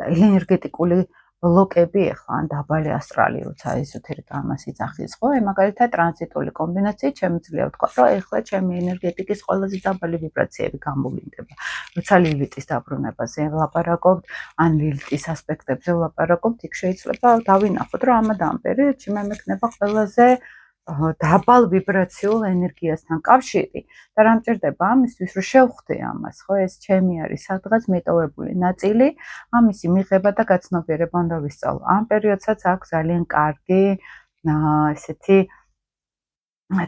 ეს ენერგეტიკული ბლოკები ახლა ან დაბალი ასტრალი როცა ეზოთერიკა ამას იძახის ხო მაგალითად ტრანზიტული კომბინაციით შემიძლია ვთქვა რომ ახლა ჩემი ენერგეტიკის ყველაზე დაბალი ვიბრაციები გამოვლინდება როცა ლილიტის დაბრუნებაზე ვლაპარაკობთ ან ლილიტის ასპექტებზე ვლაპარაკობთ იქ შეიძლება დავინახოთ რომ ამ პერიოდში მე მექნება ყველაზე დაბალ ვიბრაციულ ენერგიასთან კავშირი და რა მჭირდება ამისთვის რომ შევხვდე ამას ხო ეს ჩემი არის სადღაც მეტოვებული ნაწილი ამისი მიღება და გაცნობიერება უნდა ვისწავლო ამ პერიოდსაც აქვს ძალიან კარგი ესეთი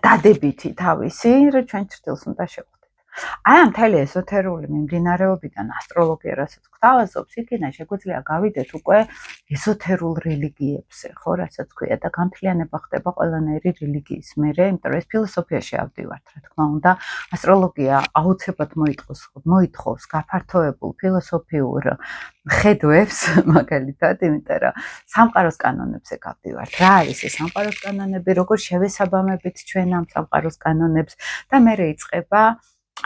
დადებითი თავისი რომ ჩვენ ჭრილს უნდა შევხვდეთ აი ამ მთელი ეზოთერული მიმდინარეობიდან ასტროლოგია რასაც გვთავაზობს იქიდან შეგვიძლია გავიდეთ უკვე ეზოთერულ რელიგიებზე ხო რასაც ქვია და განთლიანება ხდება ყველანაირი რელიგიის მერე იმიტომ რომ ეს ფილოსოფიაში ავდივართ რა თქმა უნდა ასტროლოგია აუცილებლად მოითხოვს გაფართოებულ ფილოსოფიურ ხედვებს მაგალითად იმიტომ რომ სამყაროს კანონებზე გავდივართ რა არის ეს სამყაროს კანონები როგორ შევესაბამებით ჩვენ ამ სამყაროს კანონებს და მერე იწყება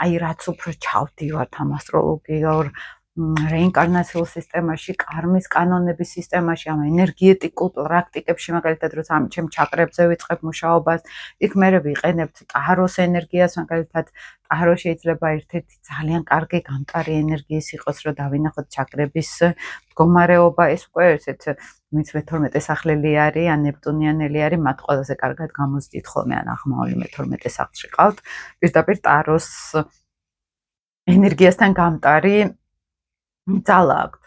აი რაც უფრო ჩავდივართ ამ ასტროლოგიურ რეინკარნაციულ სისტემაში, კარმის კანონების სისტემაში, ამ ენერგეტიკულ პრაქტიკებში, მაგალითად, როცა ამ ჩემ ჩაკრებზე ვიწყებ მუშაობას, იქ მე ვიყენებთ ტაროს ენერგიას, მაგალითად, ტარო შეიძლება ერთ-ერთი ძალიან კარგი გამტარი ენერგიის იყოს, რომ დავინახოთ ჩაკრების მდგომარეობა, ეს უკვე ესეთ ვინც მე-12 სახლელი არის, ან ნეპტუნიანელი არის, მათ ყველაზე კარგად გამოსდით ხოლმე, ან აღმავალი მე-12 სახლში ყავთ, პირდაპირ ტაროს ენერგიასთან გამტარი ძალა აქვს.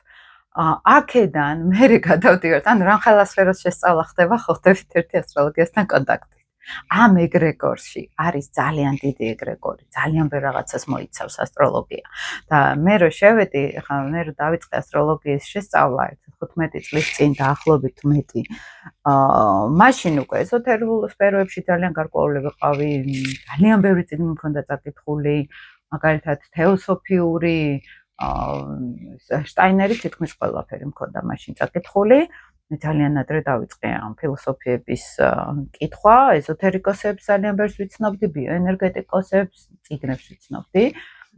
აქედან მე გადავდივართ, ანუ რამხელა სფეროს შესწავლა ხდება, ხო ხდებით ერთი ასტროლოგიასთან კონტაქტით. ამ ეგრეგორში არის ძალიან დიდი ეგრეგორი, ძალიან ბევრ რაღაცას მოიცავს ასტროლოგია. და მე რო შევედი, ხა მე რო დავიწყე ასტროლოგიის შესწავლა 15 წლის წინ დაახლოებით მეტი. მაშინ უკვე ეზოთერულ სფეროებში ძალიან გარკვეული ვიყავი, ძალიან ბევრი წიგნი მქონდა წაკითხული, მაგალითად თეოსოფიური შტაინერი თითქმის ყველაფერი მქონდა მაშინ წაკითხული. მე ძალიან ადრე დავიწყე ამ ფილოსოფიების კითხვა, ეზოთერიკოსებს ძალიან ბევრს ვიცნობდი, ბიოენერგეტიკოსებს, წიგნებს ვიცნობდი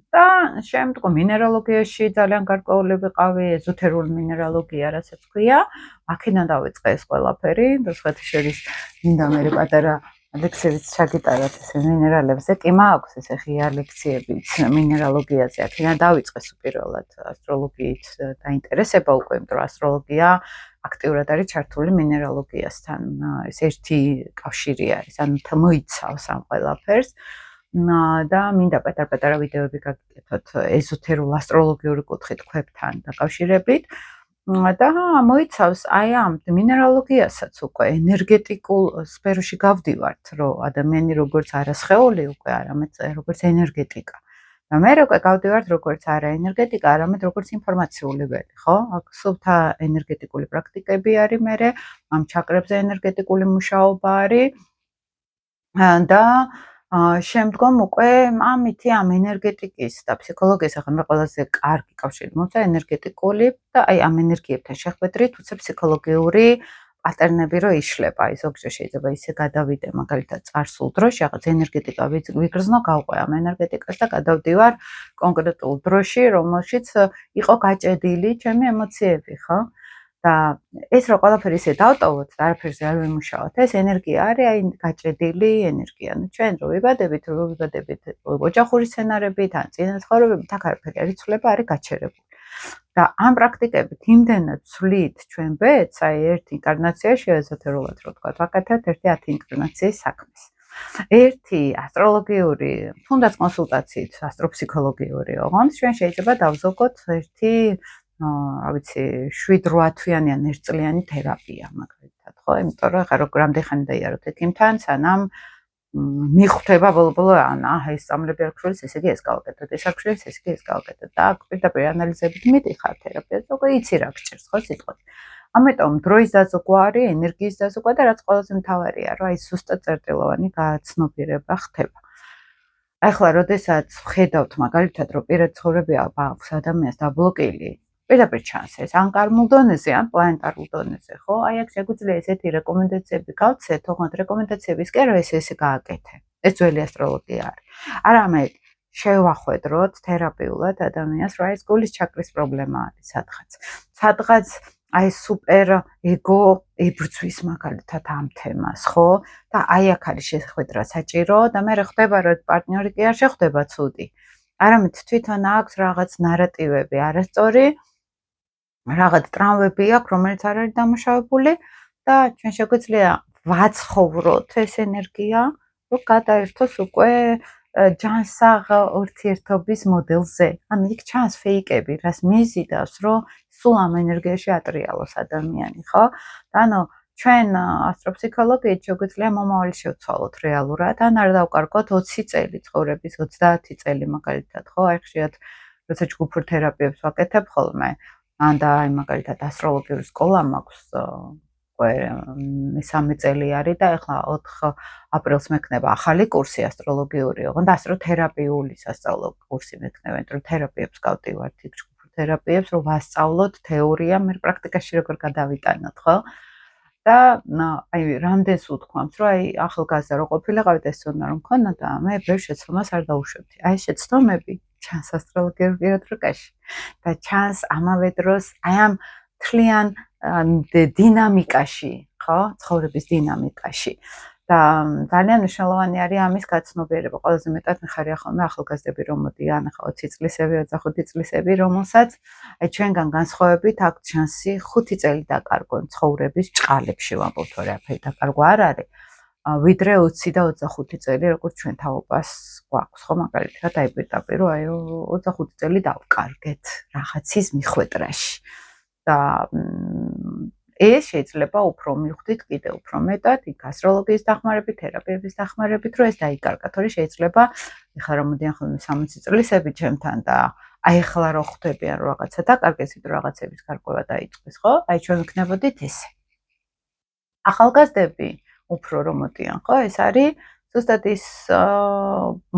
და შემდგომ მინერალოგიაში ძალიან გარკვეული ვიყავი, ეზოთერული მინერალოგია, რასაც ქვია. აქედან დავიწყე ეს ყველაფერი, რუსხეთის შორის მინდა მე პატარა ლექციებიც ჩაგიტაროთ ეს მინერალებზე, კი მაქვს ესე ღია ლექციებიც მინერალოგიაზე. აქედან დავიწყე უპირველად ასტროლოგიით დაინტერესება უკვე, იმიტომ რომ ასტროლოგია აქტიურად არის ჩართული მინერალოგიასთან. ეს ერთი კავშირი არის, ანუ მოიცავს ამ ყველაფერს. და მინდა პატარ-პატარა ვიდეოები გაგიკეთოთ ეზოთერულ ასტროლოგიური კუთხით ქვებთან დაკავშირებით. და მოიცავს აი ამ მინერალოგიასაც უკვე ენერგეტიკულ სფეროში გავდივართ, რომ ადამიანი როგორც არასხეული უკვე არამედ როგორც ენერგეტიკა. და მე უკვე გავდივართ როგორც არა ენერგეტიკა, არამედ როგორც ინფორმაციული ველი, ხო? აქ სულთა ენერგეტიკული პრაქტიკები არის მერე, ამ ჩაკრებზე ენერგეტიკული მუშაობა არის. და შემდგომ უკვე ამითი ამ ენერგეტიკის და ფსიქოლოგიის ახლა მე ყველაზე კარგი კავშირი მოწა ენერგეტიკული და აი ამ ენერგიებთან შეხვედრით თუცა ფსიქოლოგიური პატერნები რო იშლება, აი ზოგჯერ შეიძლება ისე გადავიდე მაგალითად წარსულ დროში, რაღაც ენერგეტიკა ვიგრძნო, გავყვე ამ ენერგეტიკას და გადავდივარ კონკრეტულ დროში, რომელშიც იყო გაჭედილი ჩემი ემოციები, ხო? და ეს რო ყველაფერი ისე დავტოვოთ და არაფერზე არ ვიმუშაოთ, ეს ენერგია არის აი გაჭედილი ენერგია. ნუ ჩვენ რო ვიბადებით ოჯახური სცენარებით, ან წინა ცხოვრებებით, აქ არაფერი არ იცვლება, არის გაჩერებული. და ამ პრაქტიკებით იმდენად ცვლით ჩვენ ბედს, აი ერთი ინკარნაცია შეესაძერულად რო თქვა, ვაკეთებთ ერთი 10 ინკარნაციის საქმეს. ერთი ასტროლოგიური, თუნდაც კონსულტაციით, ასტროფსიქოლოგიური ოღონდ ჩვენ შეიძლება დავზოგოთ ერთი რა ვიცი 7-8 თვიანი ან 1 წლიანი თერაპია მაგალითად, ხო? იმიტომ რომ ხა რამდენი ხანი დაიაროთ ექიმთან, სანამ მიხვდება ბოლო-ბოლო აი ეს წამლები არ ქროლის, ესე იგი ეს გავაკეთოთ, ეს არ ქროლის, ესე იგი ეს გავაკეთოთ. და აქ პირდაპირ ანალიზებით მიდიხარ თერაპიაზე, უკვე იცი რა გჭირს, ხო სიტყვით. ამიტომ დროის დაზოგვა არის, ენერგიის დაზოგვა და რაც ყველაზე მთავარია, რომ აი ზუსტად წერტილოვანი გაცნობიერება ხდება. ახლა როდესაც ხედავთ მაგალითად, რომ პირად ცხოვრებია აქვს ადამიანს დაბლოკილი, პირდაპირ ჩანს ეს ან კარმულ დონეზე, ან პლანეტარულ დონეზე, ხო? აი აქ შეგვიძლია ესეთი რეკომენდაციები გავცეთ, თუმცა რეკომენდაციების კი არა ესე გააკეთე. ეს ძველი ასტროლოგია არის. არამედ შევახვედროთ თერაპიულად ადამიანს, რომ ეს გულის ჩაკრის პრობლემა არის სადღაც აი სუპერ ეგო ებრძვის მაგალითად ამ თემას, ხო? და აი აქ არის შეხვედრა საჭირო და მე ხდება რომ პარტნიორი კი არ შეხვდება ცუდი. არამედ თვითონ აქვს რაღაც ნარატივები არასწორი, რაღაც ტრამვები აქვს, რომელიც არ არის დამუშავებული და ჩვენ შეგვიძლია ვაცხოვროთ ეს ენერგია, რომ გადაერთოს უკვე ჯანსაღ ურთიერთობის მოდელზე. ანუ იქ ჩანს ფეიკები, რას მიზიდავს, რომ სულ ამ ენერგიაში ატრიალოს ადამიანი, ხო? და ანუ ჩვენ ასტროფსიქოლოგიით შეგვიძლია მომავალი შევცვალოთ რეალურად, ან არ დავკარგოთ 20 წელი ცხოვრების, 30 წელი მაგალითად, ხო? აი ხშირად როცა ჯგუფურ თერაპიებს ვაკეთებ ხოლმე, ან და აი მაგალითად ასტროლოგიური სკოლა მაქვს მე 3 წელი არის და ახლა 4 აპრილს მექნება ახალი კურსი ასტროლოგიური, ოღონდ ასტროთერაპიული სასწავლო კურსი მექნება, იმიტომ რომ თერაპიებს გავტივართ იქ ჯგუფურ თერაპიებს, რომ ვასწავლოთ თეორია, მე პრაქტიკაში როგორ გადავიტანოთ, ხო? და აი რამდენს უთქვამს, რომ აი ახალგაზრდა რო ყოფილიყავით ეს უნდა რომ მქონდა და მე ბევრ შეცდომას არ დაუშვებდი. აი ეს შეცდომები ჩანს ასტროლოგიურ პირადროგაში და ჩანს ამავე დროს აი ამ თლიან დინამიკაში, ხო? ცხოვრების დინამიკაში. და ძალიან მნიშვნელოვანი არის ამის გაცნობიერება. ყველაზე მეტად მიხარია ხოლმე ახალგაზრდები რომ მოდიან, ახლა 20 წლისები, 25 წლისები, რომელსაც აი ჩვენგან განსხვავებით აქვს შანსი 5 წელი დაკარგონ ცხოვრების ჭყალებში, ვამბობთ, რომ არაფერი დაკარგვა არ არის. ვიდრე 20 და 25 წელი, როგორც ჩვენ თაობას გვაქვს, ხო, მაგალითად, აი პირდაპირ რომ აი 25 წელი დავკარგეთ რაღაცის მიხვედრაში. და ეს შეიძლება უფრო მივხვდით კიდევ უფრო მეტად იქ ასტროლოგიის დახმარებით, თერაპიების დახმარებით, რომ ეს დაიკარგათ. თორე შეიძლება ეხლა რომ მოდიან ხოლმე 60 წლისები ჩემთან და აი ეხლა რო ხვდებიან რომ რაღაცა დაკარგეს, იმიტომ რაღაცების გარკვევა დაიწყეს, ხო? აი ჩვენ ვქნებოდით ესე. ახალგაზრდები უფრო რომ მოდიან, ხო? ეს არის ზუსტად ის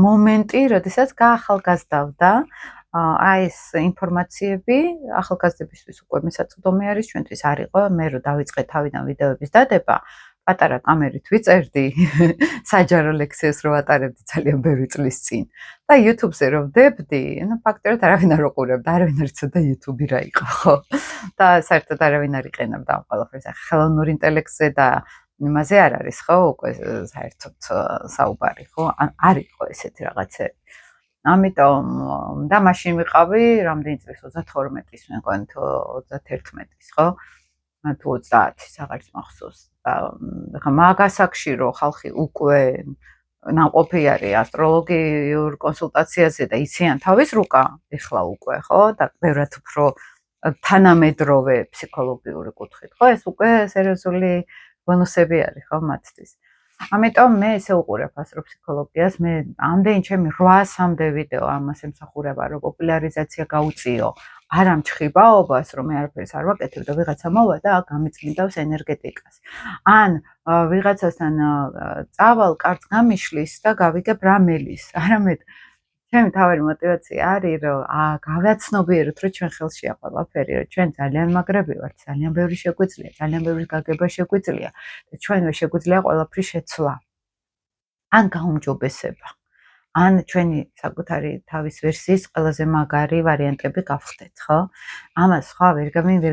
მომენტი, როდესაც გაახალგაზრდავდა აი ეს ინფორმაციები ახალგაზრდებისთვის უკვე მესაწვდომი არის ჩვენთვის არ იყო მე რომ დავიწყე თავიდან ვიდეოების დადება პატარა კამერით ვიწერდი საჯარო ლექციებს რო ვატარებდი ძალიან ბევრი წლის წინ და YouTube-ზე რო ვდებდი, ну ფაქტობრივად არავინ არ უყურებდა, არავინ არ იცოდა YouTube-ი რა იყო, ხო? და საერთოდ არავინ არ იყენებდა ამ ყველაფერს. ხელოვნურ ინტელექტზე და იმაზე არ არის, ხო, უკვე საერთოდ საუბარი, ხო? არ იყო ესეთი რაღაცები. ამიტომ და მაშინ ვიყავი რამდენი წლის 32-ის მე მგონი თუ 31-ის, ხო? თუ 30-ის აღარც მახსოვს. და ხა მაგასაკში რომ ხალხი უკვე ნაყოფი არის ასტროლოგიურ კონსულტაციაზე და იციან თავის რუკა, ეხლა უკვე, ხო? და ბევრად უფრო თანამედროვე ფსიქოლოგიური კუთხით, ხო? ეს უკვე სერიოზული ბონუსები არის, ხო, მათთვის. ამიტომ მე ესე უყურებ ასტროფსიქოლოგიას, მე ამდენი ჩემი 800-მდე ვიდეო ამას ემსახურება, რომ პოპულარიზაცია გაუწიო, არ ამჩხიბაობას, რომ მე არაფერს არ ვაკეთებ და ვიღაცა მოვა და გამიწმინდავს ენერგეტიკას. ან ვიღაცასთან წავალ კარს გამიშლის და გავიგებ რამელის. არამედ ჩემი თავი мотиваცია არის, რომ გავაცნობიეროთ, რომ ჩვენ ხელშია ყველაფერი, რომ ჩვენ ძალიან მაგრები ვართ, ძალიან ბევრი შეგვიძლია, ძალიან ბევრი გაგება შეგვიძლია და ჩვენვე შეგვიძლია ყველაფრის შეცვლა. ან გაუმჯობესება. ან ჩვენი საკუთარი თავის ვერსიის ყველაზე მაგარი ვარიანტები გავხდეთ, ხო? ამას სხვა ვერ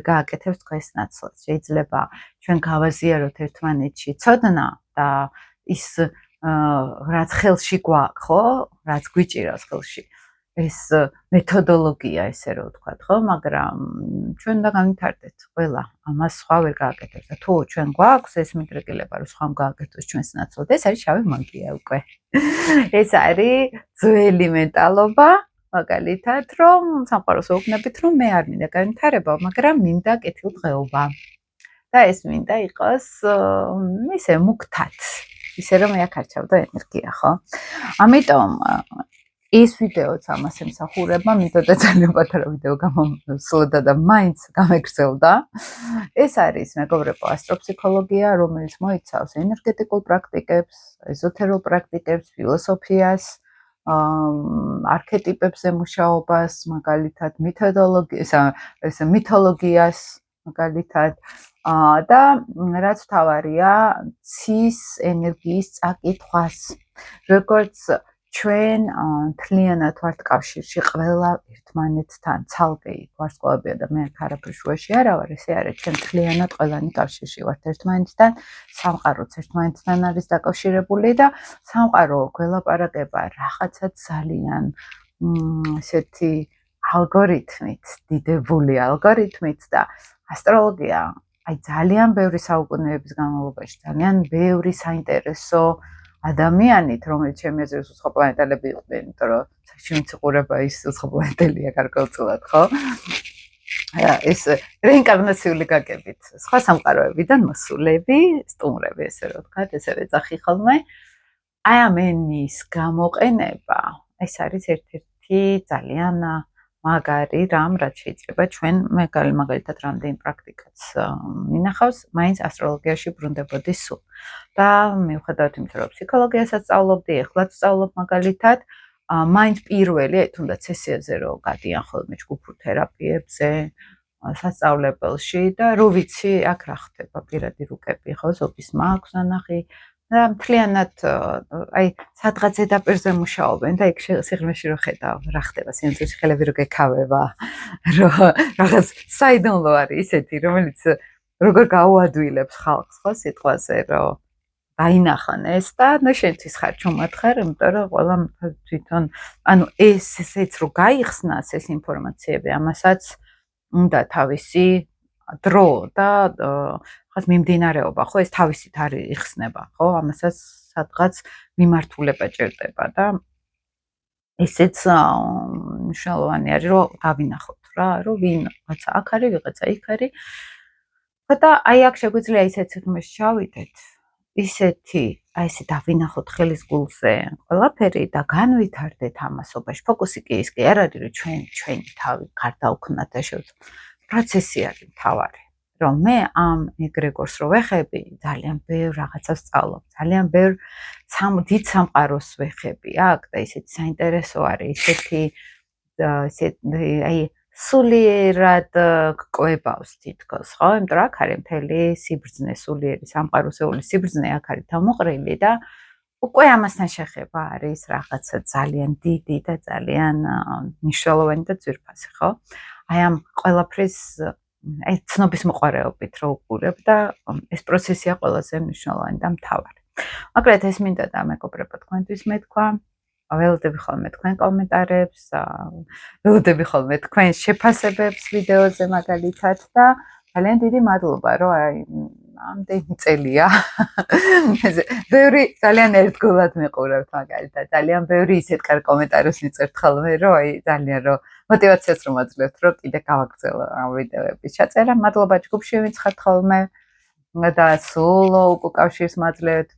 გააკეთებს თქვენს ნაცვლად. შეიძლება ჩვენ გავაზიაროთ ერთმანეთში ცოდნა და ის რაც ხელში გვაქვს, ხო? რაც გვიჭირავს ხელში. ეს მეთოდოლოგია, ესე რომ ვთქვათ, ხო? მაგრამ ჩვენ უნდა განვითარდეთ ყველა. ამას სხვა ვერ გააკეთებს. და თუ ჩვენ გვაქვს ეს მიდრეკილება, რომ სხვამ გააკეთოს ჩვენს ნაცვლად, ეს არის შავი მაგია უკვე. ეს არის ძველი მენტალობა, მაგალითად, რომ სამყაროს ვეუბნებით, რომ მე არ მინდა განვითარება, მაგრამ მინდა კეთილდღეობა. და ეს მინდა იყოს ისე მუქთად, ისე რომ მე აქ არ ჩავდო ენერგია, ხო? ამიტომ ეს ვიდეოც ამას ემსახურება, მითოდა ძალიან პატარა ვიდეო გამოსულოდა და მაინც გამეგრძელდა. ეს არის მეგობრებო ასტროფსიქოლოგია, რომელიც მოიცავს ენერგეტიკულ პრაქტიკებს, ეზოთერულ პრაქტიკებს, ფილოსოფიას, არქეტიპებზე მუშაობას, მაგალითად მითოლოგიას, მაგალითად და რაც თავარია, ცის ენერგიის წაკითხვას, როგორც ჩვენ თლიანად ვართ კავშირში ყველა ერთმანეთთან, ცალკე ვარსკვლავებია და მე არაფერ შუაში არ ვარ, ესე არის, ჩვენ თლიანად ყველანი კავშირში ვართ ერთმანეთთან, სამყაროც ერთმანეთთან არის დაკავშირებული და სამყარო გველაპარაკება რაღაცა ძალიან ესეთი ალგორითმით, დიდებული ალგორითმით და ასტროლოგია აი ძალიან ბევრი საუკუნეების განმავლობაში ძალიან ბევრი საინტერესო ადამიანით, რომელიც ჩემი აზრით უცხო პლანეტელები იყვნენ, იმიტომ რომ ჩვენც უყურება ის უცხო პლანეტელია გარკვეულწილად, ხო? ეს რეინკარნაციული გაგებით, სხვა სამყაროებიდან მოსულები, სტუმრები, ესე რომ ვთქვათ, ესე ვეძახი ხოლმე. აი ამ ენის გამოყენება, ეს არის ერთ-ერთი ძალიან მაგარი რამ, რაც შეიძლება ჩვენ მაგალითად რამდენი პრაქტიკაც მინახავს, მაინც ასტროლოგიაში ბრუნდებოდი სულ. და მიუხედავად იმისა, რომ ფსიქოლოგიასაც სწავლობდი, ეხლაც სწავლობ მაგალითად, მაინც პირველი, თუნდაც სესიაზე რომ გადიან ხოლმე ჯგუფურ თერაპიებზე, სასწავლებელში და რო ვიცი, აქ რა ხდება, პირადი რუკები, ხო, ზოგის მაქვს ნანახი და მთლიანად აი სადღაც ზედაპირზე მუშაობენ და იქ სიღრმეში რო ხედავ რა ხდება სინამდვილეში ხელები რო გეკავება რო რაღაც საიდუმლო არის ისეთი რომელიც როგორ გაუადვილებს ხალხს ხო სიტყვაზე რომ დაინახან ეს და ნუ შენთვის ხარ ჩუმად ხარ იმიტომ რომ ყველა თვითონ ანუ ესეც რო გაიხსნას ეს ინფორმაციები ამასაც უნდა თავისი დრო და ხას მიმდინარეობა ხო ეს თავისით არის იხსნება ხო ამასაც სადღაც მიმართულება ჭირდება და ესეც მნიშვნელოვანი არის რომ დავინახოთ რა რომ ვინაცა აქ არის ვიღაცა იქ არის და აი აქ შეგვიძლია ისეთ სიღრმეში ჩავიდეთ ისეთი აი ესე დავინახოთ ხელის გულზე ყველაფერი და განვითარდეთ ამასობაში ფოკუსი კი ის კი არ არის რომ ჩვენი თავი გარდაუქმნათ და პროცესი არის მთავარი რომ მე ამ ეგრეგორს რო ვეხები ძალიან ბევრ რაღაცას სწავლობ ძალიან ბევრ დიდ სამყაროს ვეხები აქ და ისეთი საინტერესო არის ისეთი აი სულიერად ყვებავს თითქოს ხო იმიტომ რომ აქ არის მთელი სიბრძნე სულიერი სამყაროსეული სიბრძნე აქ არის თავმოყრილი და უკვე ამასთან შეხება არის რაღაცა ძალიან დიდი და ძალიან მნიშვნელოვანი და ძვირფასი ხო აი ამ ყველაფრის აი ცნობის მოყარეობით რო უყურებ და ეს პროცესია ყველაზე მნიშვნელოვანი და მთავარი. მაგრამ ეს მინდა და მეგობრებო თქვენთვის მეთქვა. ველოდები ხოლმე თქვენ კომენტარებს, ველოდები ხოლმე თქვენ შეფასებებს ვიდეოზე მაგალითად და ძალიან დიდი მადლობა რომ აი ამდენი წელია. ბევრი ძალიან ერთგულად მეყურებთ მაგალითად. ძალიან ბევრი ისეთ კარგ კომენტარებს მიწერთ ხოლმე რომ აი ძალიან რომ мотиваციას რომ აძლევთ რომ კიდე გავაგრძელო ამ ვიდეოების ჩაწერა. მადლობა ჯგუფში ვინც ხართ ხოლმე და სულ უკავშირს მაძლევთ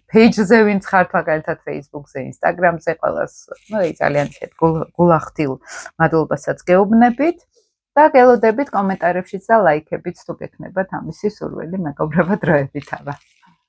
page-ზე ვინც ხართ მაგალითად Facebook-ზე, Instagram-ზე ყველას, ну ძალიან ისეთ გულახდილ მადლობასაც გეუბნებით და გელოდებით კომენტარებშიც და ლაიქებით თუ გექნებათ ამისი სურვილი მეგობრებო დროებით აბა